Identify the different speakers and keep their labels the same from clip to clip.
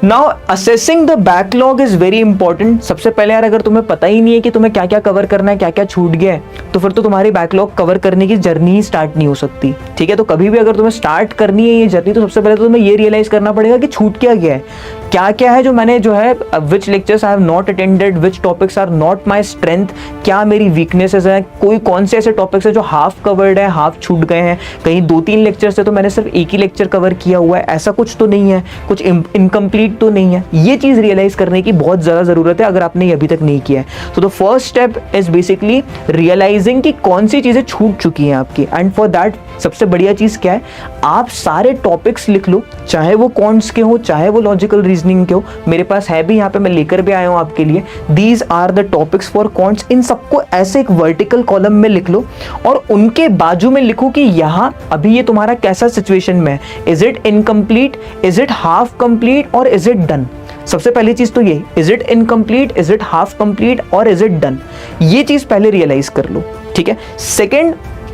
Speaker 1: Now assessing the backlog is very important. सबसे पहले यार अगर तुम्हें पता ही नहीं है कि तुम्हें क्या क्या कवर करना है, क्या क्या छूट गया है, तो फिर तो तुम्हारी बैकलॉग कवर करने की जर्नी ही स्टार्ट नहीं हो सकती। ठीक है, तो कभी भी अगर तुम्हें स्टार्ट करनी है ये जर्नी, तो सबसे पहले तो तुम्हें ये रियलाइज करना पड़ेगा कि छूट क्या गया है, क्या क्या है जो मैंने जो है which lectures I have not attended, which topics are not my strength, क्या मेरी वीकनेसेस हैं, कोई कौन से ऐसे टॉपिक्स है जो हाफ कवर्ड है, हाफ छूट गए हैं, कहीं 2-3 लेक्चर से तो मैंने सिर्फ एक ही लेक्चर कवर किया हुआ है, ऐसा कुछ तो नहीं है, कुछ इनकम्प्लीट तो नहीं है। ये चीज़ रियलाइज करने की बहुत ज़्यादा ज़रूरत है अगर आपने ये अभी तक नहीं किया है। तो the first step is basically realising कि कौन सी चीज़ें छूट चुकी हैं आपकी, एंड फॉर दैट सबसे बढ़िया चीज़ क्या है, आप सारे टॉपिक्स लिख लो, चाहे वो कॉन्ट्स के हो, चाहे वो लॉजिकल रीजनिंग के हो। मेरे पास है भी यहाँ पे, मैं लेकर भी आया हूँ आपके लिए। These are the topics for cons. इन सबको ऐसे एक वर्टिकल कॉलम में लिख लो और उनके बाजू में लिखो कि यहाँ अभी ये तुम्हारा कैसा सिचुएशन में है, is it incomplete, is it half complete और इज इट डन। सबसे पहली चीज तो ये, is it incomplete, is it half complete और इज इट डन, ये चीज पहले रियलाइज कर लो। ठीक है, सेकेंड,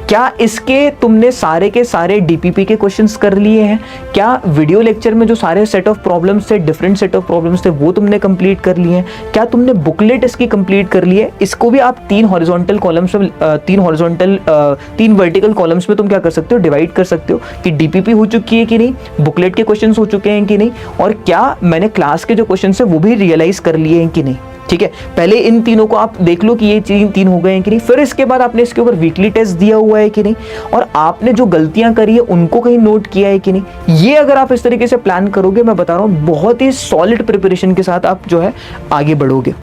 Speaker 1: क्या इसके तुमने सारे के सारे डीपीपी के क्वेश्चंस कर लिए हैं, क्या वीडियो लेक्चर में जो सारे सेट ऑफ प्रॉब्लम्स थे, डिफरेंट सेट ऑफ प्रॉब्लम्स थे, वो तुमने कंप्लीट कर लिए हैं, क्या तुमने बुकलेट इसकी कंप्लीट कर ली है। इसको भी आप 3 हॉरिजॉन्टल कॉलम्स में 3 वर्टिकल कॉलम्स में तुम क्या कर सकते हो, डिवाइड कर सकते हो कि डीपीपी हो चुकी है कि नहीं, बुकलेट के क्वेश्चन हो चुके हैं कि नहीं, और क्या मैंने क्लास के जो क्वेश्चन है वो भी रियलाइज कर लिए हैं कि नहीं। ठीक है, पहले इन तीनों को आप देख लो कि ये 3 हो गए हैं कि नहीं, फिर इसके बाद आपने इसके ऊपर वीकली टेस्ट दिया हुआ है कि नहीं, और आपने जो गलतियां करी है उनको कहीं नोट किया है कि नहीं। ये अगर आप इस तरीके से प्लान करोगे, मैं बता रहा हूं बहुत ही सॉलिड प्रिपरेशन के साथ आप जो है आगे बढ़ोगे।